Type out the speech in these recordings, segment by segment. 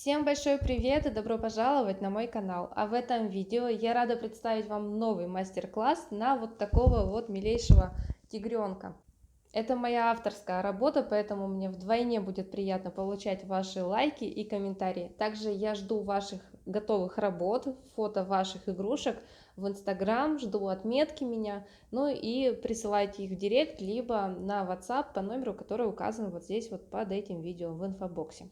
Всем большой привет и добро пожаловать на мой канал. А в этом видео я рада представить вам новый мастер-класс на вот такого вот милейшего тигренка. Это моя авторская работа, поэтому мне вдвойне будет приятно получать ваши лайки и комментарии. Также я жду ваших готовых работ, фото ваших игрушек в Инстаграм, жду отметки меня, ну и присылайте их в директ, либо на WhatsApp по номеру, который указан вот здесь вот под этим видео в инфобоксе.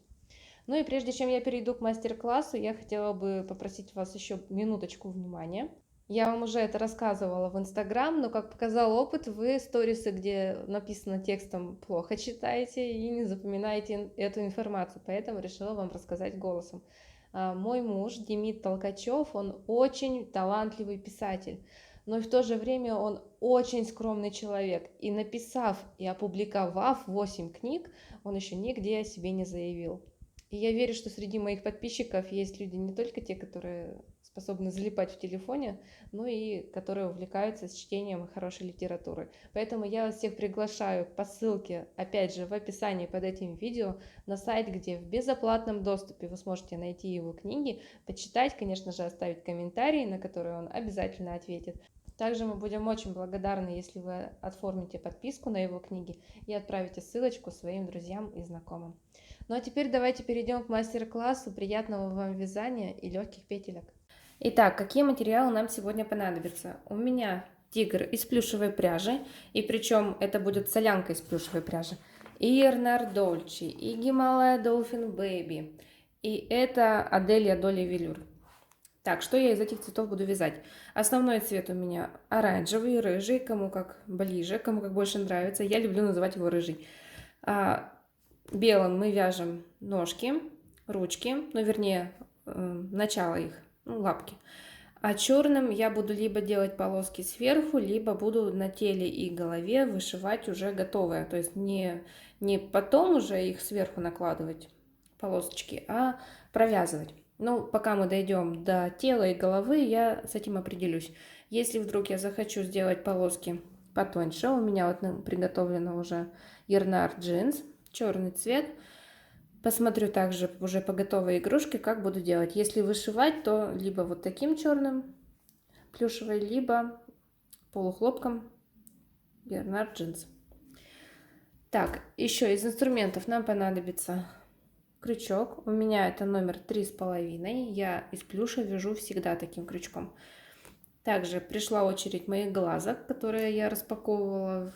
Ну и прежде чем я перейду к мастер-классу, я хотела бы попросить вас еще минуточку внимания. Я вам уже это рассказывала в Инстаграм, но, как показал опыт, вы сторисы, где написано текстом, плохо читаете и не запоминаете эту информацию, поэтому решила вам рассказать голосом. Мой муж Демид Толкачев, он очень талантливый писатель, но и в то же время он очень скромный человек. И написав и опубликовав 8 книг, он еще нигде о себе не заявил. И я верю, что среди моих подписчиков есть люди не только те, которые способны залипать в телефоне, но и которые увлекаются чтением хорошей литературы. Поэтому я вас всех приглашаю по ссылке, опять же, в описании под этим видео, на сайт, где в безоплатном доступе вы сможете найти его книги, почитать, конечно же, оставить комментарий, на который он обязательно ответит. Также мы будем очень благодарны, если вы оформите подписку на его книги и отправите ссылочку своим друзьям и знакомым. Ну а теперь давайте перейдем к мастер-классу. Приятного вам вязания и легких петелек. Итак, какие материалы нам сегодня понадобятся? У меня тигр из плюшевой пряжи, и причем это будет солянка из плюшевой пряжи. И Эрнар Дольче, и Гималая Долфин Бэби, и это Аделия Доли Велюр. Так, что я из этих цветов буду вязать? Основной цвет у меня оранжевый, рыжий, кому как ближе, кому как больше нравится. Я люблю называть его рыжий. Белым мы вяжем ножки, ручки, ну вернее начало их, ну, лапки. А черным я буду либо делать полоски сверху, либо буду на теле и голове вышивать уже готовое. То есть не потом уже их сверху накладывать полосочки, а провязывать. Ну, пока мы дойдем до тела и головы, я с этим определюсь. Если вдруг я захочу сделать полоски потоньше, у меня вот приготовлено уже Ернар джинс, черный цвет. Посмотрю также уже по готовой игрушке, как буду делать. Если вышивать, то либо вот таким черным плюшевой, либо полухлопком Ернар джинс. Так, еще из инструментов нам понадобится крючок. У меня это номер 3,5. Я из плюша вяжу всегда таким крючком. Также пришла очередь моих глазок, которые я распаковывала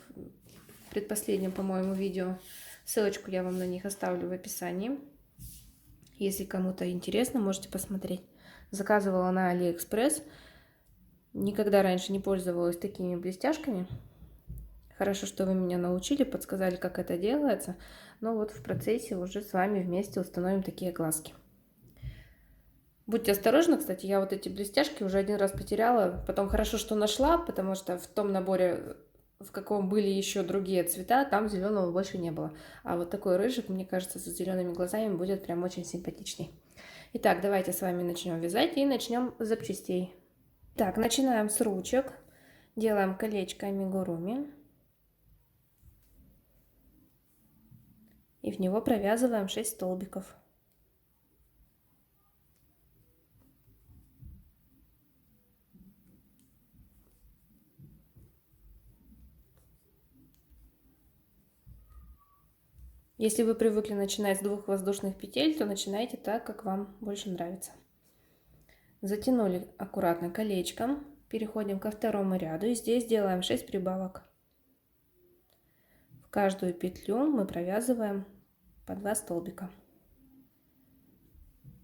в предпоследнем, по-моему, видео. Ссылочку я вам на них оставлю в описании. Если кому-то интересно, можете посмотреть. Заказывала на Алиэкспресс. Никогда раньше не пользовалась такими блестяшками. Хорошо, что вы меня научили, подсказали, как это делается. Но вот в процессе уже с вами вместе установим такие глазки. Будьте осторожны, кстати, я вот эти блестяшки уже один раз потеряла. Потом хорошо, что нашла, потому что в том наборе, в каком были еще другие цвета, там зеленого больше не было. А вот такой рыжик, мне кажется, с зелеными глазами будет прям очень симпатичный. Итак, давайте с вами начнем вязать и начнем с запчастей. Так, начинаем с ручек. Делаем колечко амигуруми. И в него провязываем 6 столбиков. Если вы привыкли начинать с 2 воздушных петель, то начинайте так, как вам больше нравится. Затянули аккуратно колечком, переходим ко второму ряду и здесь делаем 6 прибавок. В каждую петлю мы провязываем по 2 столбика.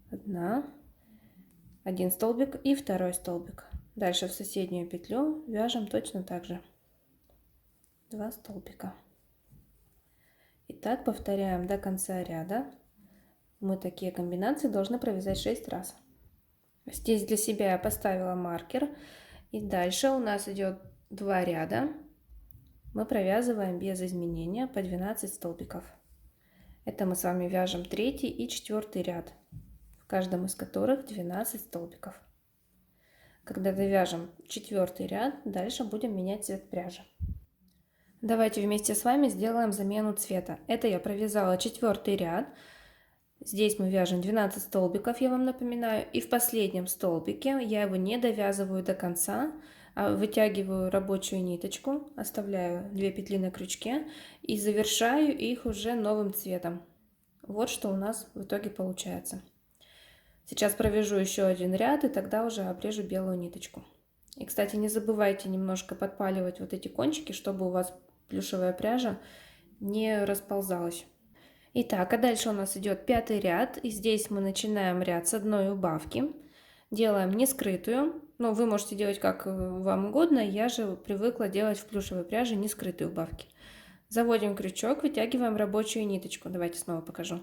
1 столбик и 2 столбик. Дальше в соседнюю петлю вяжем точно так же 2 столбика. И так повторяем до конца ряда. Мы такие комбинации должны провязать 6 раз. Здесь для себя я поставила маркер. И дальше у нас идет 2 ряда. Мы провязываем без изменения по 12 столбиков. Это мы с вами вяжем 3 и 4 ряд, в каждом из которых 12 столбиков. Когда довяжем 4 ряд, дальше будем менять цвет пряжи. Давайте вместе с вами сделаем замену цвета. Это я провязала 4 ряд. Здесь мы вяжем 12 столбиков, я вам напоминаю, и в последнем столбике я его не довязываю до конца, а вытягиваю рабочую ниточку, оставляю 2 петли на крючке и завершаю их уже новым цветом. Вот что у нас в итоге получается. Сейчас провяжу еще один ряд и тогда уже обрежу белую ниточку. И, кстати, не забывайте немножко подпаливать вот эти кончики, чтобы у вас плюшевая пряжа не расползалась. Итак, а дальше у нас идет 5-й ряд, и здесь мы начинаем ряд с одной убавки, делаем не скрытую, но вы можете делать как вам угодно, я же привыкла делать в плюшевой пряже не скрытые убавки. Заводим крючок, вытягиваем рабочую ниточку, давайте снова покажу.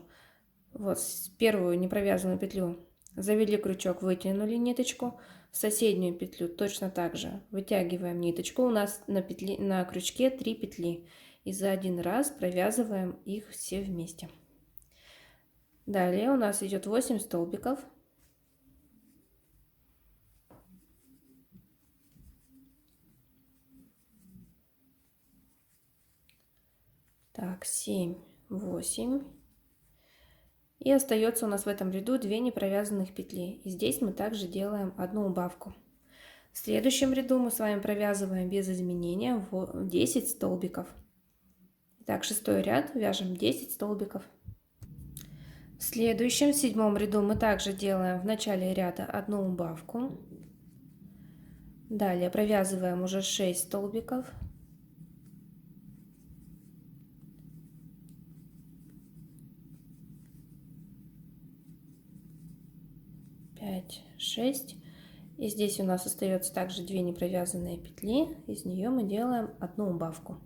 Вот первую непровязанную петлю завели крючок, вытянули ниточку, в соседнюю петлю точно так же вытягиваем ниточку, у нас на крючке 3 петли. И за один раз провязываем их все вместе. Далее у нас идет 8 столбиков. Так, 7, 8. И остается у нас в этом ряду 2 непровязанных петли. И здесь мы также делаем одну убавку. В следующем ряду мы с вами провязываем без изменения 10 столбиков. Итак, 6-й ряд, вяжем 10 столбиков. В следующем, 7-м ряду мы также делаем в начале ряда одну убавку. Далее провязываем уже 6 столбиков. Пять, 6. И здесь у нас остается также 2 непровязанные петли. Из нее мы делаем одну убавку.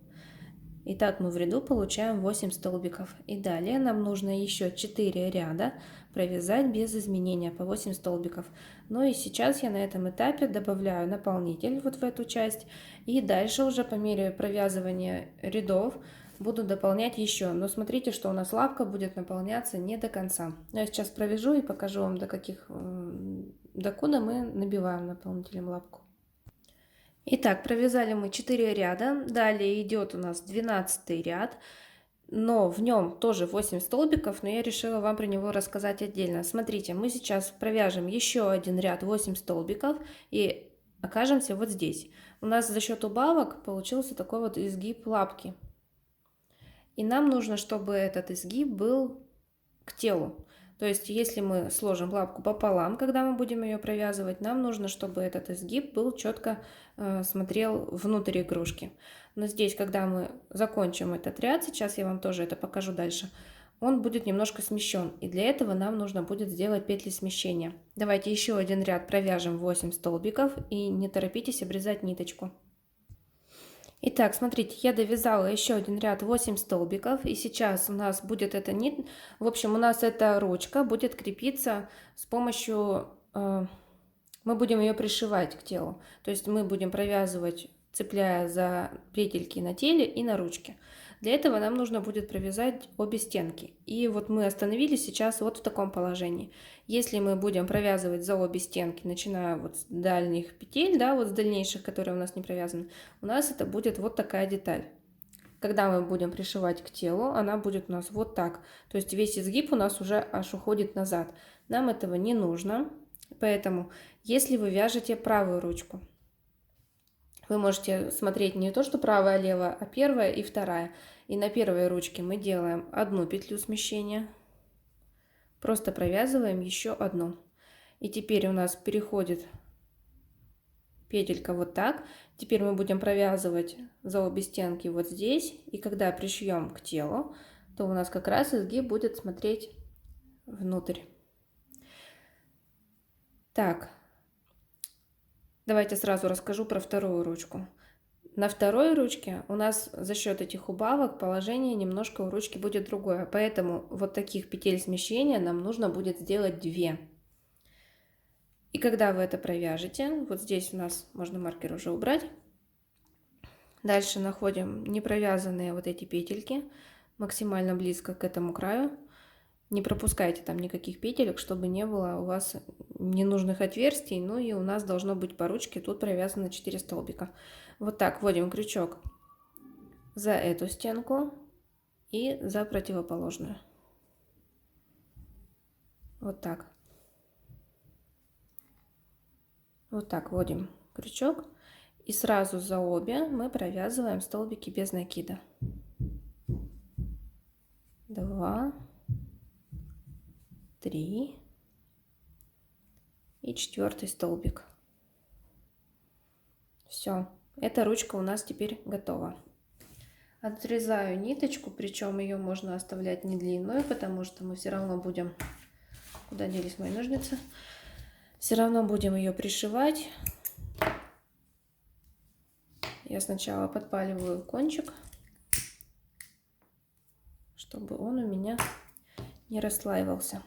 Итак, мы в ряду получаем 8 столбиков. И далее нам нужно еще 4 ряда провязать без изменения по 8 столбиков. Ну и сейчас я на этом этапе добавляю наполнитель вот в эту часть. И дальше уже по мере провязывания рядов буду дополнять еще. Но смотрите, что у нас лапка будет наполняться не до конца. Я сейчас провяжу и покажу вам, докуда мы набиваем наполнителем лапку. Итак, провязали мы 4 ряда, далее идет у нас 12 ряд, но в нем тоже 8 столбиков, но я решила вам про него рассказать отдельно. Смотрите, мы сейчас провяжем еще один ряд 8 столбиков и окажемся вот здесь. У нас за счет убавок получился такой вот изгиб лапки. И нам нужно, чтобы этот изгиб был к телу. То есть, если мы сложим лапку пополам, когда мы будем ее провязывать, нам нужно, чтобы этот изгиб был четко смотрел внутрь игрушки. Но здесь, когда мы закончим этот ряд, сейчас я вам тоже это покажу дальше, он будет немножко смещен. И для этого нам нужно будет сделать петли смещения. Давайте еще один ряд провяжем 8 столбиков и не торопитесь обрезать ниточку. Итак, смотрите, я довязала еще один ряд 8 столбиков, и сейчас у нас будет эта нить, в общем, у нас эта ручка будет крепиться с помощью, мы будем ее пришивать к телу, то есть мы будем провязывать, цепляя за петельки на теле и на ручке. Для этого нам нужно будет провязать обе стенки. И вот мы остановились сейчас вот в таком положении. Если мы будем провязывать за обе стенки, начиная вот с дальних петель, да, вот с дальнейших, которые у нас не провязаны, у нас это будет вот такая деталь. Когда мы будем пришивать к телу, она будет у нас вот так. То есть весь изгиб у нас уже аж уходит назад. Нам этого не нужно. Поэтому, если вы вяжете правую ручку, вы можете смотреть не то, что правая, левая, а первая и вторая. И на первой ручке мы делаем одну петлю смещения. Просто провязываем еще одну. И теперь у нас переходит петелька вот так. Теперь мы будем провязывать за обе стенки вот здесь. И когда пришьем к телу, то у нас как раз изгиб будет смотреть внутрь. Так. Давайте сразу расскажу про вторую ручку. На второй ручке у нас за счет этих убавок положение немножко у ручки будет другое. Поэтому вот таких петель смещения нам нужно будет сделать 2. И когда вы это провяжете, вот здесь у нас можно маркер уже убрать. Дальше находим непровязанные вот эти петельки максимально близко к этому краю. Не пропускайте там никаких петелек, чтобы не было у вас ненужных отверстий. Ну и у нас должно быть по ручке тут провязано 4 столбика. Вот так вводим крючок за эту стенку и за противоположную. Вот так. Вот так вводим крючок. И сразу за обе мы провязываем столбики без накида. 2, 3 и 4 столбик. Все, эта ручка у нас теперь готова. Отрезаю ниточку, причем ее можно оставлять не длинную, потому что мы все равно будем... Куда делись мои ножницы? Все равно будем ее пришивать. Я сначала подпаливаю кончик, чтобы он у меня не расслаивался.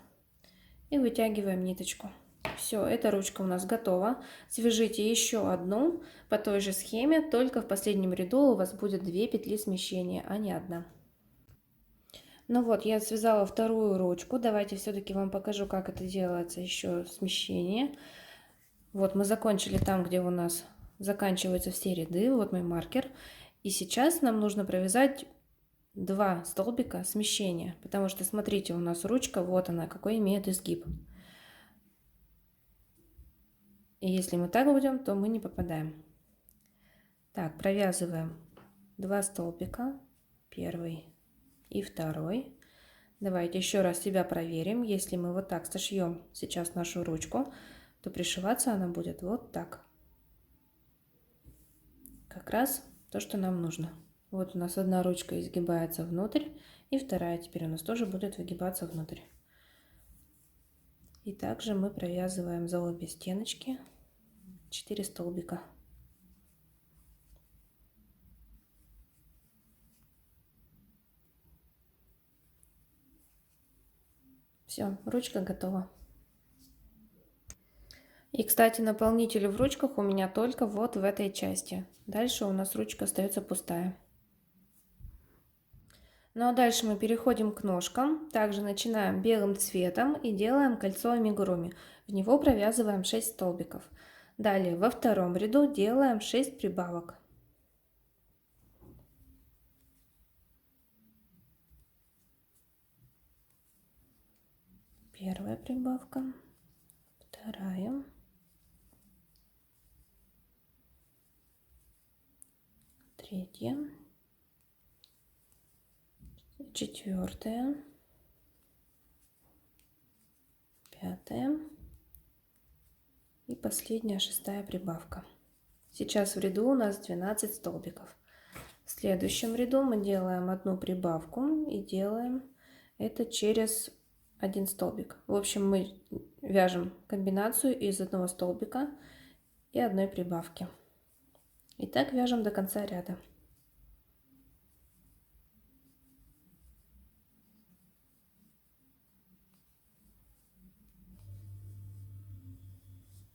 И вытягиваем ниточку. Все, эта ручка у нас готова. Свяжите еще одну по той же схеме, только в последнем ряду у вас будет 2 петли смещения, а не одна. Ну вот, я связала вторую ручку. Давайте все-таки вам покажу, как это делается еще смещение. Вот мы закончили там, где у нас заканчиваются все ряды. Вот мой маркер. И сейчас нам нужно провязать 2 столбика смещения, потому что, смотрите, у нас ручка, вот она, какой имеет изгиб. И если мы так будем, то мы не попадаем. Так, провязываем 2 столбика, первый и второй. Давайте еще раз себя проверим. Если мы вот так сошьем сейчас нашу ручку, то пришиваться она будет вот так. Как раз то, что нам нужно. Вот у нас одна ручка изгибается внутрь, и вторая теперь у нас тоже будет выгибаться внутрь. И также мы провязываем за обе стеночки 4 столбика. Все, ручка готова. И, кстати, наполнитель в ручках у меня только вот в этой части. Дальше у нас ручка остается пустая. Ну а дальше мы переходим к ножкам. Также начинаем белым цветом и делаем кольцо амигуруми. В него провязываем 6 столбиков. Далее во втором ряду делаем 6 прибавок. Первая прибавка, вторая, третья, четвертая, пятая и последняя, 6-я прибавка. Сейчас в ряду у нас 12 столбиков. В следующем ряду мы делаем одну прибавку и делаем это через 1 столбик. В общем, мы вяжем комбинацию из одного столбика и одной прибавки. И так вяжем до конца ряда.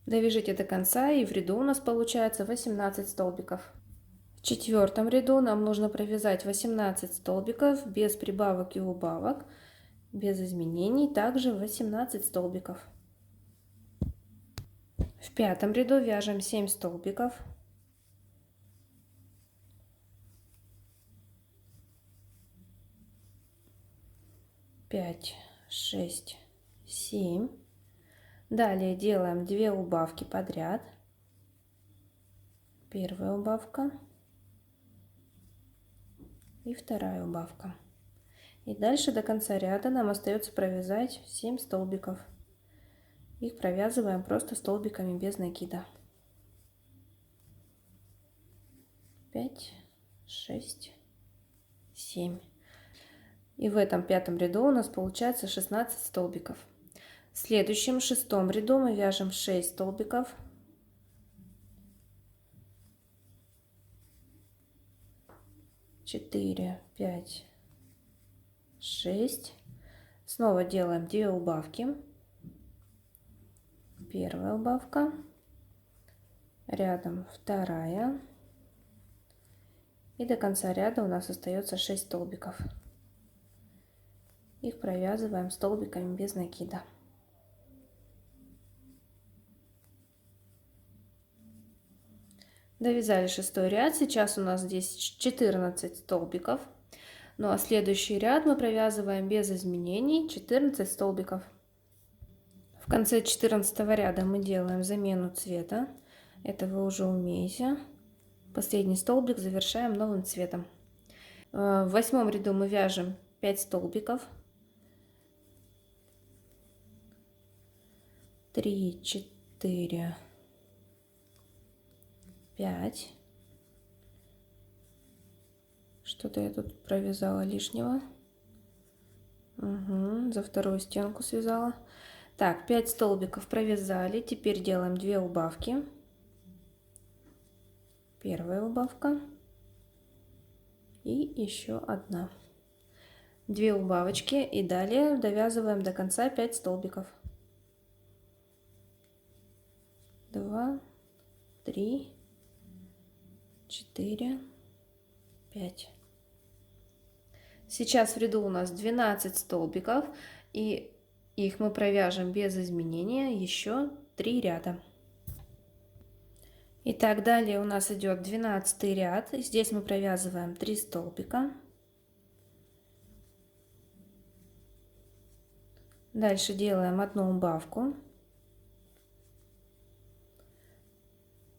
Довяжите до конца, и в ряду у нас получается 18 столбиков. В четвертом ряду нам нужно провязать 18 столбиков без прибавок и убавок, без изменений, также 18 столбиков. В пятом ряду вяжем 7 столбиков. Пять, 6, 7. Далее делаем 2 убавки подряд. Первая убавка и вторая убавка. И дальше до конца ряда нам остается провязать 7 столбиков. Их провязываем просто столбиками без накида. 5, 6, 7. И в этом пятом ряду у нас получается 16 столбиков. В следующем шестом ряду мы вяжем 6 столбиков. 4, 5, 6. Снова делаем 2 убавки. Первая убавка, рядом вторая, и до конца ряда у нас остается 6 столбиков. Их провязываем столбиками без накида. Довязали 6-й ряд, сейчас у нас здесь 14 столбиков. Ну а следующий ряд мы провязываем без изменений 14 столбиков. В конце 14 ряда мы делаем замену цвета. Это вы уже умеете. Последний столбик завершаем новым цветом. В 8 ряду мы вяжем 5 столбиков. 3, 4, 5. Что-то я тут провязала лишнего. Угу, за вторую стенку связала. Так, 5 столбиков провязали. Теперь делаем 2 убавки. Первая убавка. И еще одна. 2 убавочки. И далее довязываем до конца 5 столбиков. 2, 3, 4, 5. Сейчас в ряду у нас 12 столбиков, и их мы провяжем без изменения еще 3 ряда. Итак, далее у нас идет 12 ряд. Здесь мы провязываем 3 столбика. Дальше делаем одну убавку.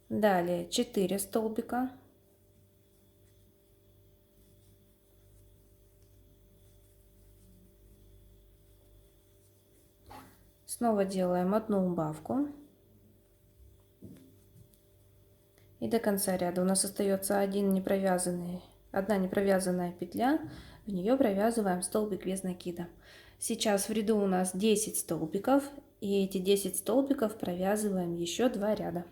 Далее 4 столбика. Снова делаем одну убавку. И до конца ряда у нас остается одна непровязанная петля. В нее провязываем столбик без накида. Сейчас в ряду у нас 10 столбиков. И эти 10 столбиков провязываем еще 2 ряда.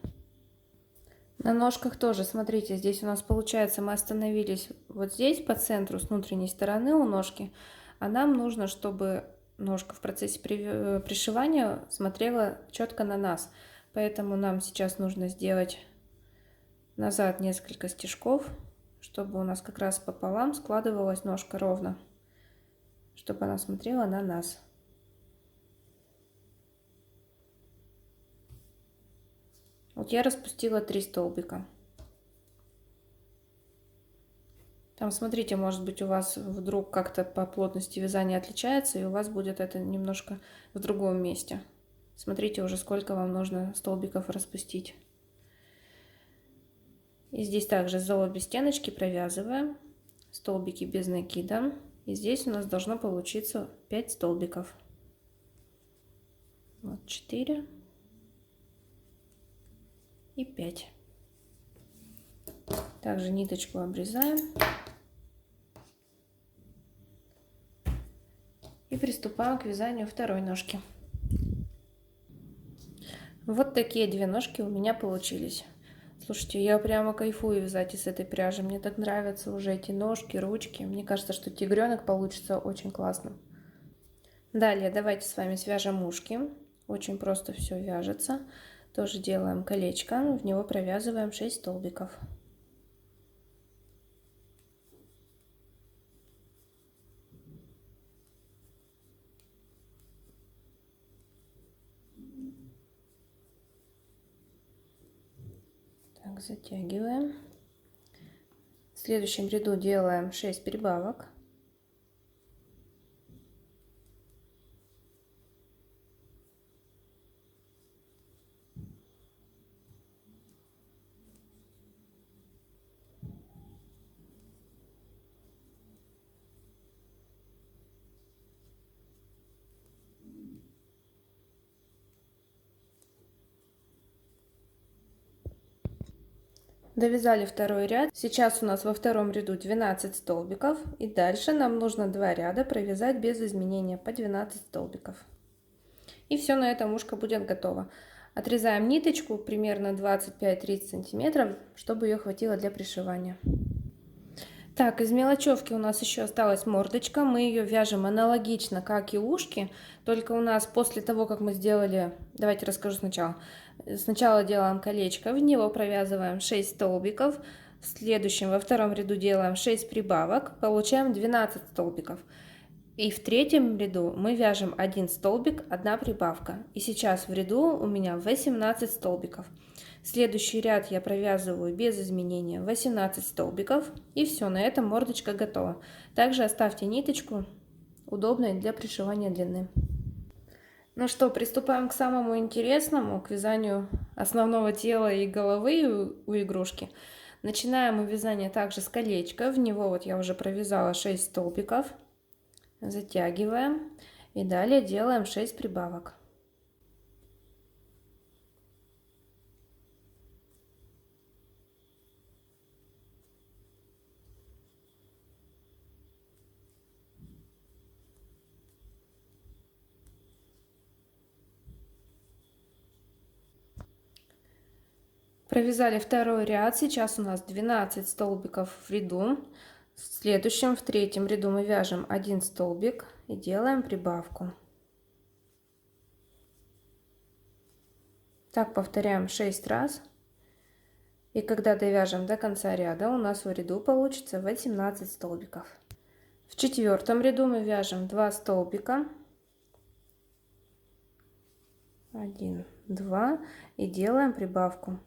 На ножках тоже, смотрите, здесь у нас получается, мы остановились вот здесь по центру, с внутренней стороны у ножки. А нам нужно, чтобы ножка в процессе пришивания смотрела четко на нас. Поэтому нам сейчас нужно сделать назад несколько стежков, чтобы у нас как раз пополам складывалась ножка ровно, чтобы она смотрела на нас. Вот я распустила 3 столбика. Там, смотрите, может быть, у вас вдруг как-то по плотности вязания отличается, и у вас будет это немножко в другом месте. Смотрите уже, сколько вам нужно столбиков распустить. И здесь также за обе стеночки провязываем столбики без накида. И здесь у нас должно получиться 5 столбиков. Вот 4 и 5. Также ниточку обрезаем. И приступаем к вязанию второй ножки. Вот такие 2 ножки у меня получились. Слушайте, я прямо кайфую вязать из этой пряжи. Мне так нравятся уже эти ножки, ручки. Мне кажется, что тигренок получится очень классно. Далее давайте с вами свяжем ушки. Очень просто все вяжется. Тоже делаем колечко. В него провязываем 6 столбиков. Так, затягиваем. В следующем ряду делаем 6 прибавок. Довязали второй ряд. Сейчас у нас во втором ряду 12 столбиков. И дальше нам нужно 2 ряда провязать без изменения по 12 столбиков. И все, на этом ушко будет готово. Отрезаем ниточку примерно 25-30 сантиметров, чтобы ее хватило для пришивания. Так, из мелочевки у нас еще осталась мордочка. Мы ее вяжем аналогично, как и ушки. Только у нас после того, как мы сделали... Давайте расскажу сначала. Сначала делаем колечко, в него провязываем 6 столбиков. В следующем, во втором ряду делаем 6 прибавок. Получаем 12 столбиков. И в третьем ряду мы вяжем 1 столбик, 1 прибавка. И сейчас в ряду у меня 18 столбиков. Следующий ряд я провязываю без изменения 18 столбиков. И все, на этом мордочка готова. Также оставьте ниточку удобной для пришивания длины. Ну что, приступаем к самому интересному, к вязанию основного тела и головы у игрушки. Начинаем мы вязание также с колечка. В него вот я уже провязала 6 столбиков. Затягиваем. И далее делаем 6 прибавок. Провязали второй ряд. Сейчас у нас 12 столбиков в ряду. В следующем, в третьем ряду мы вяжем 1 столбик и делаем прибавку. Так повторяем 6 раз. И когда довяжем до конца ряда, у нас в ряду получится 18 столбиков. В четвертом ряду мы вяжем 2 столбика. 1, 2 и делаем прибавку.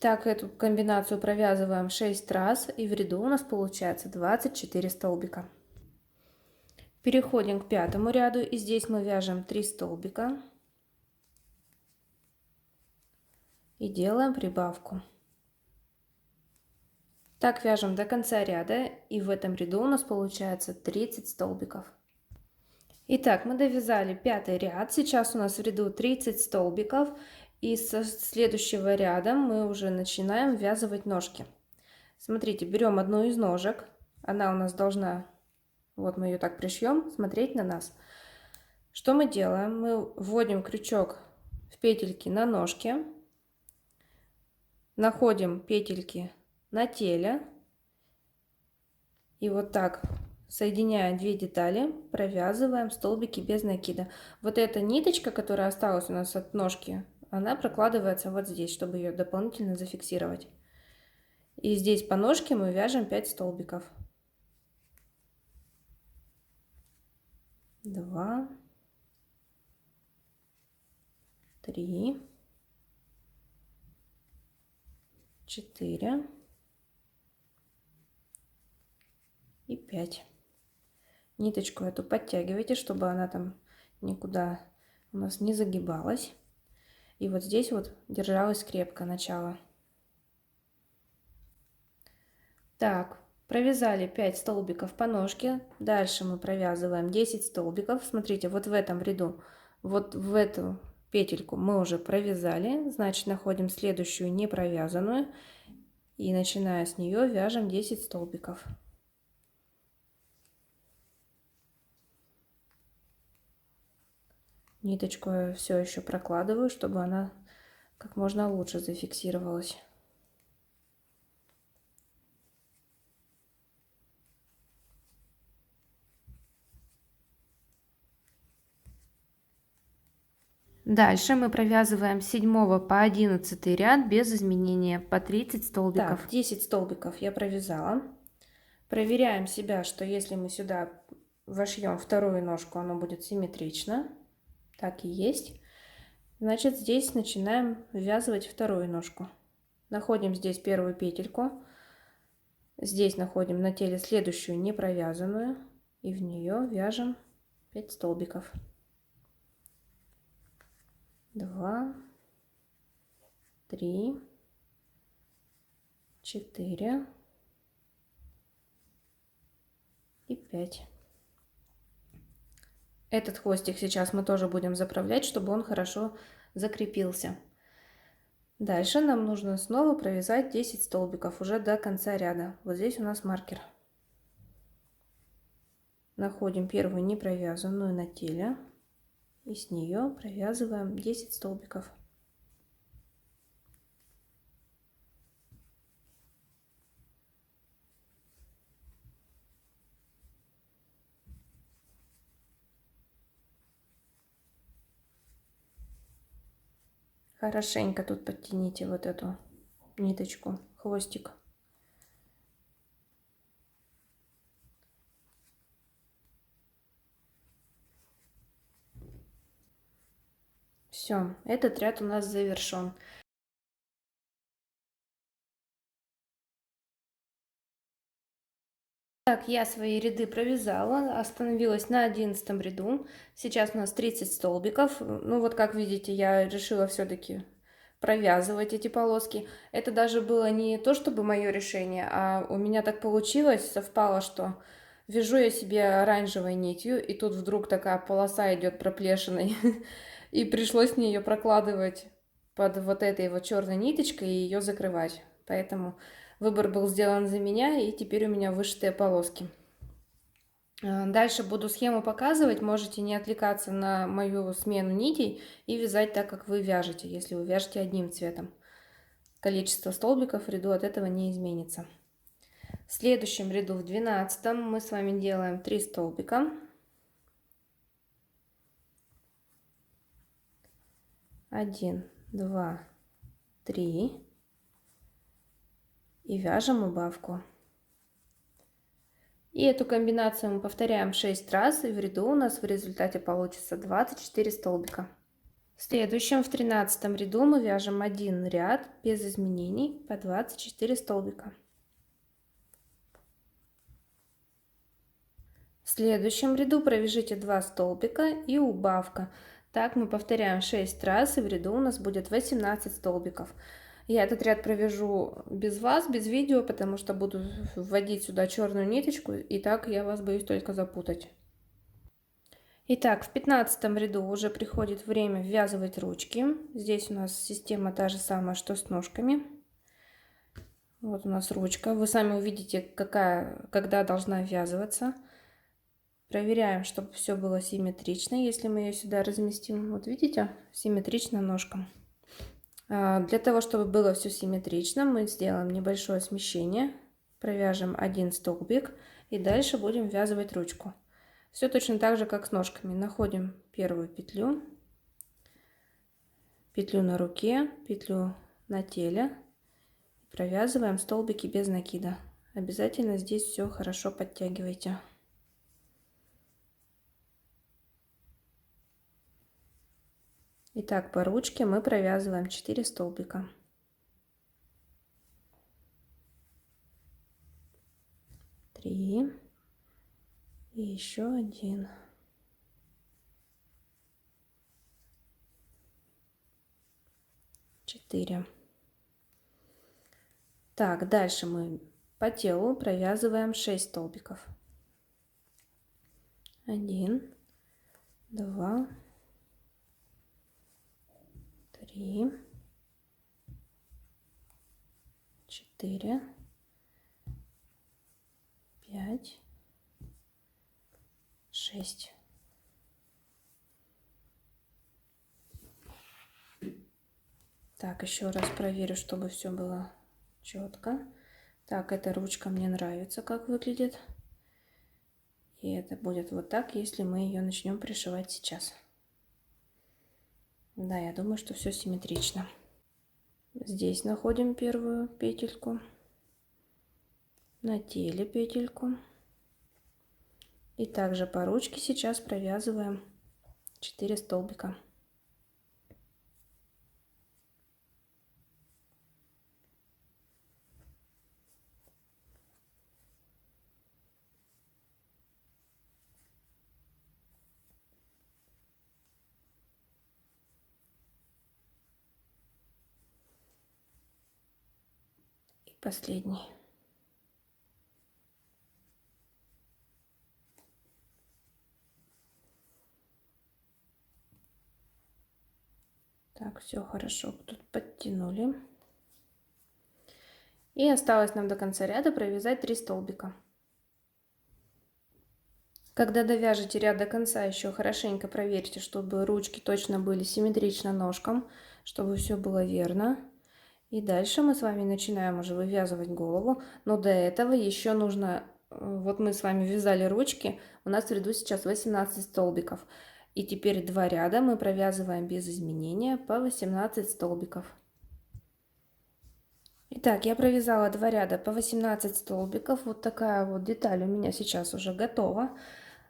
Так, эту комбинацию провязываем 6 раз, и в ряду у нас получается 24 столбика. Переходим к пятому ряду, и здесь мы вяжем 3 столбика и делаем прибавку. Так вяжем до конца ряда, и в этом ряду у нас получается 30 столбиков. Итак, мы довязали пятый ряд, сейчас у нас в ряду 30 столбиков, и со следующего ряда мы уже начинаем ввязывать ножки. Смотрите, берем одну из ножек, она у нас должна, вот мы ее так пришьем, смотреть на нас. Что мы делаем? Мы вводим крючок в петельки на ножке, находим петельки на теле и вот так, соединяя две детали, провязываем столбики без накида. Вот эта ниточка, которая осталась у нас от ножки, она прокладывается вот здесь, чтобы ее дополнительно зафиксировать. И здесь по ножке мы вяжем 5 столбиков. 2, 3, 4 и 5. Ниточку эту подтягивайте, чтобы она там никуда у нас не загибалась. И вот здесь вот держалась крепко начало. Так, провязали 5 столбиков по ножке. Дальше мы провязываем 10 столбиков. Смотрите, вот в этом ряду, вот в эту петельку мы уже провязали. Значит, находим следующую не провязанную. И начиная с нее вяжем 10 столбиков. Ниточку я все еще прокладываю, чтобы она как можно лучше зафиксировалась. Дальше мы провязываем с 7 по 11 ряд без изменения по 30 столбиков. Так, 10 столбиков я провязала. Проверяем себя, что если мы сюда вошьем вторую ножку, оно будет симметрично. Так и есть. Значит, здесь начинаем ввязывать вторую ножку. Находим здесь первую петельку. Здесь находим на теле следующую не провязанную. И в нее вяжем 5 столбиков. 2, 3, 4 и 5. Этот хвостик сейчас мы тоже будем заправлять, чтобы он хорошо закрепился. Дальше нам нужно снова провязать 10 столбиков уже до конца ряда. Вот здесь у нас маркер. Находим первую не провязанную на теле и с нее провязываем 10 столбиков. Хорошенько тут подтяните вот эту ниточку, хвостик. Все, этот ряд у нас завершен. Так, я свои ряды провязала, остановилась на 11 ряду. Сейчас у нас 30 столбиков. Ну вот, как видите, я решила все-таки провязывать эти полоски. Это даже было не то, чтобы мое решение, а у меня так получилось, совпало, что вяжу я себе оранжевой нитью, и тут вдруг такая полоса идет проплешиной, и пришлось мне ее прокладывать под вот этой вот черной ниточкой и ее закрывать. Поэтому выбор был сделан за меня, и теперь у меня вышитые полоски. Дальше буду схему показывать, можете не отвлекаться на мою смену нитей и вязать так, как вы вяжете, если вы вяжете одним цветом. Количество столбиков в ряду от этого не изменится. В следующем ряду, в 12, мы с вами делаем 3 столбика. 1, 2, 3. И вяжем убавку. И эту комбинацию мы повторяем 6 раз, и в ряду у нас в результате получится 24 столбика. В следующем, в 13 ряду, мы вяжем один ряд без изменений по 24 столбика. В следующем ряду провяжите 2 столбика и убавка. Так мы повторяем 6 раз, и в ряду у нас будет 18 столбиков. Я этот ряд провяжу без вас, без видео, потому что буду вводить сюда черную ниточку, и так я вас боюсь только запутать. Итак, в 15 ряду уже приходит время ввязывать ручки. Здесь у нас система та же самая, что с ножками. Вот у нас ручка. Вы сами увидите, когда должна ввязываться. Проверяем, чтобы все было симметрично. Если мы ее сюда разместим, вот видите, симметрично ножкам. Для того, чтобы было все симметрично, мы сделаем небольшое смещение, провяжем один столбик и дальше будем ввязывать ручку. Все точно так же, как с ножками. Находим первую петлю, петлю на руке, петлю на теле, провязываем столбики без накида. Обязательно здесь все хорошо подтягивайте. Итак, по ручке мы провязываем 4 столбика. 3 и еще 1. 4. Так, дальше мы по телу провязываем 6 столбиков. 1, 2, 3, 4, 5, 6. Так, еще раз проверю, чтобы все было четко. Так, эта ручка мне нравится, как выглядит. И это будет вот так, если мы ее начнем пришивать сейчас. Да, я думаю, что все симметрично. Здесь находим первую петельку. На теле петельку. И также по ручке сейчас провязываем 4 столбика. И последний. Так, все хорошо, тут подтянули. И осталось нам до конца ряда провязать 3 столбика. Когда довяжете ряд до конца, еще хорошенько проверьте, чтобы ручки точно были симметрично ножкам, чтобы все было верно. И дальше мы с вами начинаем уже вывязывать голову, но до этого еще нужно, вот мы с вами вязали ручки, у нас в ряду сейчас 18 столбиков. И теперь 2 ряда мы провязываем без изменения по 18 столбиков. Итак, я провязала 2 ряда по 18 столбиков. Вот такая вот деталь у меня сейчас уже готова.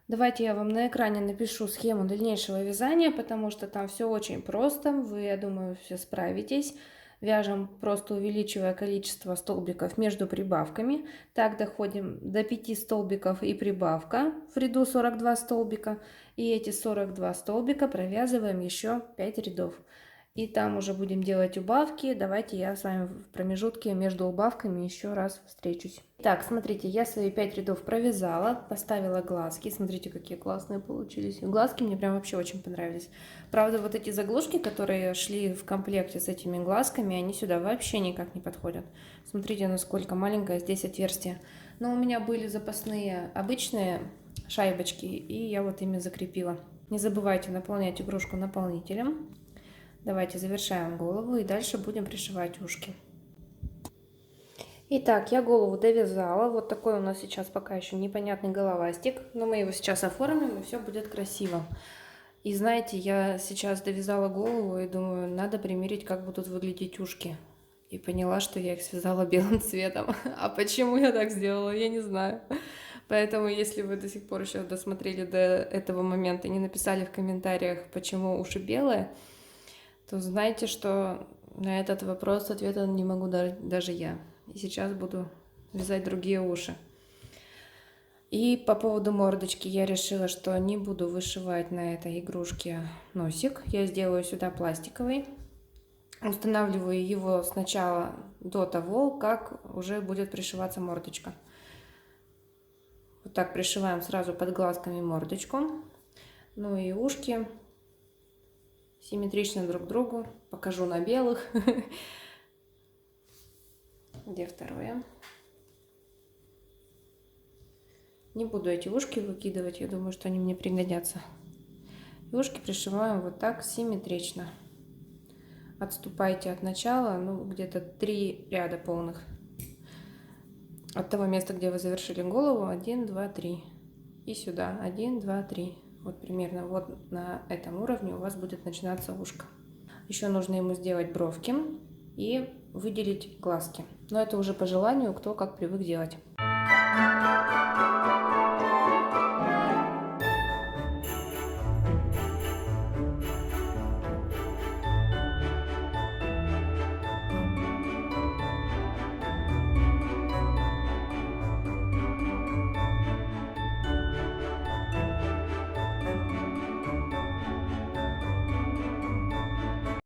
Давайте я вам на экране напишу схему дальнейшего вязания, потому что там все очень просто. Вы, я думаю, все справитесь. Вяжем, просто увеличивая количество столбиков между прибавками. Так доходим до 5 столбиков и прибавка в ряду 42 столбика. И эти 42 столбика провязываем еще 5 рядов. И там уже будем делать убавки. Давайте я с вами в промежутке между убавками еще раз встречусь. Так, смотрите, я свои 5 рядов провязала, поставила глазки. Смотрите, какие классные получились. Глазки мне прям вообще очень понравились. Правда, вот эти заглушки, которые шли в комплекте с этими глазками, они сюда вообще никак не подходят. Смотрите, насколько маленькое здесь отверстие. Но у меня были запасные обычные шайбочки, и я вот ими закрепила. Не забывайте наполнять игрушку наполнителем. Давайте завершаем голову и дальше будем пришивать ушки. Итак, я голову довязала. Вот такой у нас сейчас пока еще непонятный головастик. Но мы его сейчас оформим, и все будет красиво. И знаете, я сейчас довязала голову и думаю, надо примерить, как будут выглядеть ушки. И поняла, что я их связала белым цветом. А почему я так сделала, я не знаю. Поэтому, если вы до сих пор еще досмотрели до этого момента и не написали в комментариях, почему уши белые, то знаете, что на этот вопрос ответа не могу даже я. И сейчас буду вязать другие уши. И по поводу мордочки я решила, что не буду вышивать на этой игрушке носик. Я сделаю сюда пластиковый. Устанавливаю его сначала до того, как уже будет пришиваться мордочка. Вот так пришиваем сразу под глазками мордочку. Ну и ушки симметрично друг к другу. Покажу на белых. Где второе? Не буду эти ушки выкидывать, я думаю, что они мне пригодятся. И ушки пришиваем вот так симметрично. Отступайте от начала, ну, где-то 3 ряда полных. От того места, где вы завершили голову, 1, 2, 3. И сюда 1, 2, 3. Вот примерно вот на этом уровне у вас будет начинаться ушко. Еще нужно ему сделать бровки и выделить глазки. Но это уже по желанию, кто как привык делать.